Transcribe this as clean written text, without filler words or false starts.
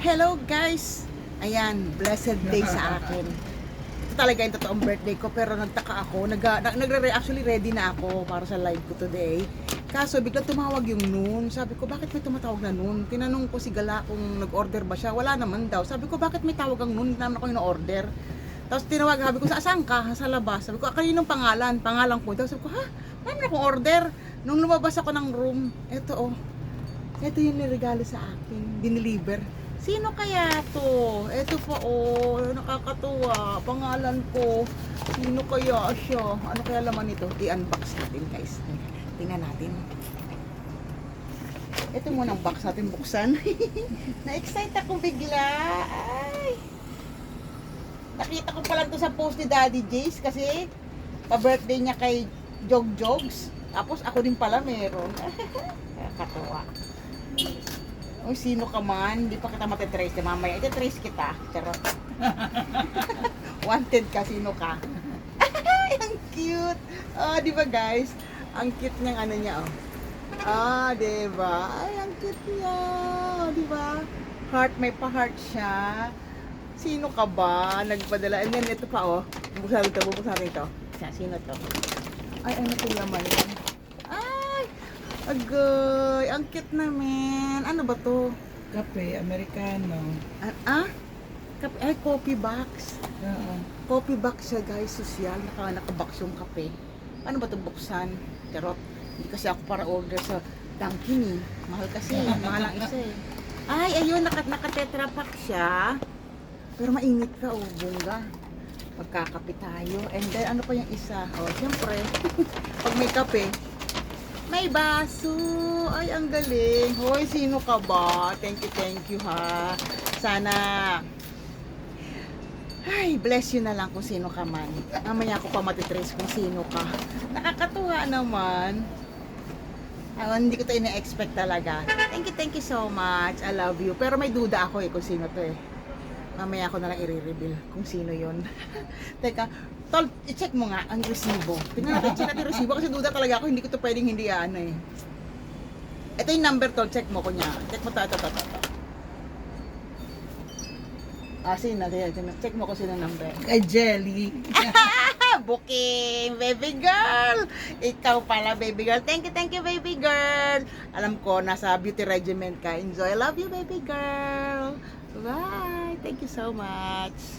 Hello guys! Ayan, blessed day sa akin. Ito talaga yung totoong birthday ko, pero nagtaka ako. Actually ready na ako para sa live ko today. Kaso biglang tumawag yung noon. Sabi ko, bakit may tumatawag na noon? Tinanong ko si Gala kung nag-order ba siya. Wala naman daw. Sabi ko, bakit may tawag ang noon? Hindi naman ako yung order. Tapos tinawag, sabi ko, saan ka? Sa labas. Sabi ko, kaninong pangalan? Pangalan ko. Tapos sabi ko, ha? Wala naman akong order. Nung lumabas ako ng room, eto oh. Ito yung niregalo sa akin. Dineliver. Sino kaya to? Ito pa oh, nakakatuwa. Pangalan ko. Sino kaya siya? Ano kaya laman nito? I-unbox natin guys. Tingnan natin. Ito muna ang box natin buksan. Na-excite ako bigla. Ay. Nakita ko pa lang to sa post ni Daddy Jace kasi pa-birthday niya kay Jog Jogs. Tapos ako din pala meron. Nakakatuwa. Uy, sino ka man? Hindi pa kita matitrace. Mamaya, ititrace kita. Charot. Wanted ka, sino ka? Ang cute. Ah, di ba guys? Ang cute niyang ano niya, oh. Ah, di ba? Ay, ang cute niya. Di ba? Heart, may pa-heart siya. Sino ka ba? Nagpadala. And then, ito pa, oh. Bubuksan ito. Sino to? Ay, ano itong laman yan? Agay, ang cute naman. Ano ba to? Kape, Americano. Kape, ay, coffee box. Oo. Coffee box siya guys, social. Nakabox yung kape. Ano ba to buksan? Charot. Hindi kasi ako para order sa Dunkin' eh. Mahal kasi, mahal ang isa eh. Ay, ayun, naka-tetra pack siya. Pero mainit ka, oh, bongga. Pagkakape tayo. And then, ano pa yung isa? Oh, siyempre, pag may kape, may baso. Ay, ang galing. Hoy, sino ka ba? Thank you ha. Sana, ay, bless you na lang kung sino ka man. Mamaya ako pa matitrace kung sino ka. Nakakatuwa naman. Hindi ko to ina-expect talaga. Thank you so much. I love you. Pero may duda ako eh kung sino to eh. Mamaya ako na lang i-reveal kung sino yon. Teka, tol, i-check mo nga ang resibo. Tingnan natin, check natin yung resibo kasi duda talaga ako, hindi ko to pwedeng hindi ano eh. Ito yung number tol, check mo kunya. Check mo to. Sino? Check mo kung sino number. Kay Jelly. Booking, baby girl. Ikaw pala, baby girl. Thank you, baby girl. Alam ko, nasa beauty regimen ka. Enjoy. Love you, baby girl. Bye. Thank you so much.